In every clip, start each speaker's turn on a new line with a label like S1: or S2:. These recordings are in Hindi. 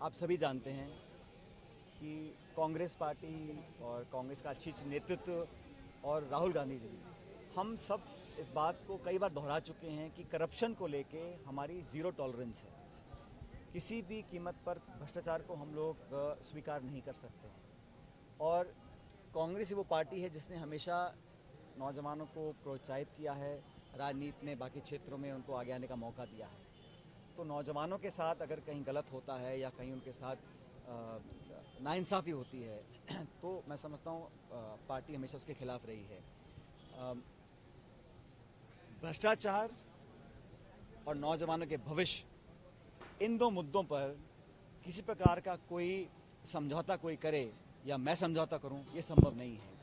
S1: आप सभी जानते हैं कि कांग्रेस पार्टी और कांग्रेस का शीर्ष नेतृत्व और राहुल गांधी जी, हम सब इस बात को कई बार दोहरा चुके हैं कि करप्शन को लेके हमारी ज़ीरो टॉलरेंस है। किसी भी कीमत पर भ्रष्टाचार को हम लोग स्वीकार नहीं कर सकते हैं। और कांग्रेस ही वो पार्टी है जिसने हमेशा नौजवानों को प्रोत्साहित किया है, राजनीति में बाकी क्षेत्रों में उनको आगे आने का मौका दिया है। तो नौजवानों के साथ अगर कहीं गलत होता है या कहीं उनके साथ नाइंसाफ़ी होती है तो मैं समझता हूँ पार्टी हमेशा उसके खिलाफ रही है। भ्रष्टाचार और नौजवानों के भविष्य, इन दो मुद्दों पर किसी प्रकार का कोई समझौता कोई करे या मैं समझौता करूं, ये संभव नहीं है।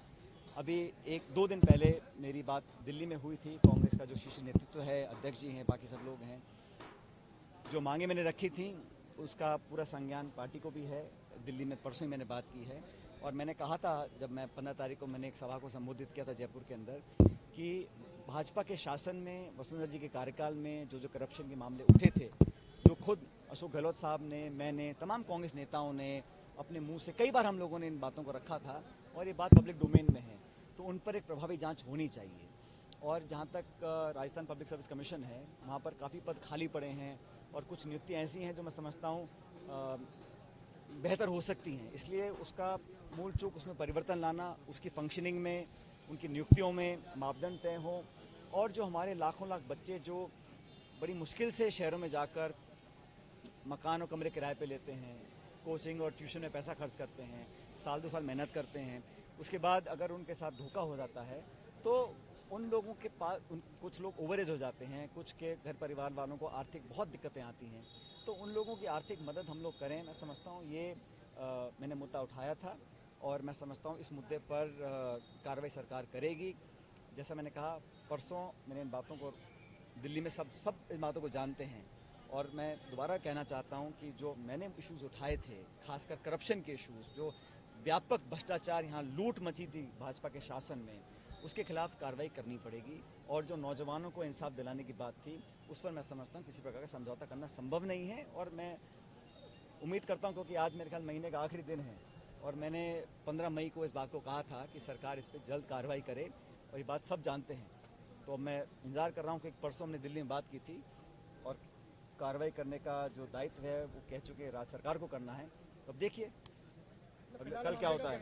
S1: अभी एक दो दिन पहले मेरी बात दिल्ली में हुई थी। कांग्रेस का जो शीर्ष नेतृत्व है, अध्यक्ष जी हैं, बाकी सब लोग हैं, जो मांगे मैंने रखी थी उसका पूरा संज्ञान पार्टी को भी है। दिल्ली में परसों ही मैंने बात की है और मैंने कहा था, जब मैं 15 तारीख को मैंने एक सभा को संबोधित किया था जयपुर के अंदर, कि भाजपा के शासन में, वसुंधरा जी के कार्यकाल में जो जो करप्शन के मामले उठे थे, जो खुद अशोक गहलोत साहब ने, मैंने, तमाम कांग्रेस नेताओं ने अपने मुंह से कई बार हम लोगों ने इन बातों को रखा था और ये बात पब्लिक डोमेन में है, तो उन पर एक प्रभावी जांच होनी चाहिए। और जहाँ तक राजस्थान पब्लिक सर्विस कमीशन है, वहाँ पर काफ़ी पद खाली पड़े हैं और कुछ नियुक्तियाँ ऐसी हैं जो मैं समझता हूँ बेहतर हो सकती हैं। इसलिए उसका मूल चूक उसमें परिवर्तन लाना, उसकी फंक्शनिंग में, उनकी नियुक्तियों में मापदंड तय हों। और जो हमारे लाखों लाख बच्चे जो बड़ी मुश्किल से शहरों में जाकर मकान और कमरे किराए पे लेते हैं, कोचिंग और ट्यूशन में पैसा खर्च करते हैं, साल दो साल मेहनत करते हैं, उसके बाद अगर उनके साथ धोखा हो जाता है तो उन लोगों के पास कुछ लोग ओवरेज हो जाते हैं, कुछ के घर परिवार वालों को आर्थिक बहुत दिक्कतें आती हैं, तो उन लोगों की आर्थिक मदद हम लोग करें। मैं समझता हूँ ये मैंने मुद्दा उठाया था और मैं समझता हूँ इस मुद्दे पर कार्रवाई सरकार करेगी। जैसा मैंने कहा, परसों मैंने इन बातों को दिल्ली में सब इन बातों को जानते हैं और मैं दोबारा कहना चाहता हूं कि जो मैंने इश्यूज़ उठाए थे, खासकर करप्शन के इश्यूज़, जो व्यापक भ्रष्टाचार, यहाँ लूट मची थी भाजपा के शासन में, उसके खिलाफ कार्रवाई करनी पड़ेगी। और जो नौजवानों को इंसाफ दिलाने की बात थी, उस पर मैं समझता हूँ किसी प्रकार का समझौता करना संभव नहीं है। और मैं उम्मीद करता हूँ, क्योंकि आज मेरे ख्याल महीने का आखिरी दिन है और मैंने 15 मई को इस बात को कहा था कि सरकार इस पर जल्द कार्रवाई करे और ये बात सब जानते हैं। तो मैं इंतजार कर रहा हूँ कि परसों हमने दिल्ली में बात की थी और कार्रवाई करने का जो दायित्व है वो कह चुके राज्य सरकार को करना है। तो अब देखिए कल क्या होता है।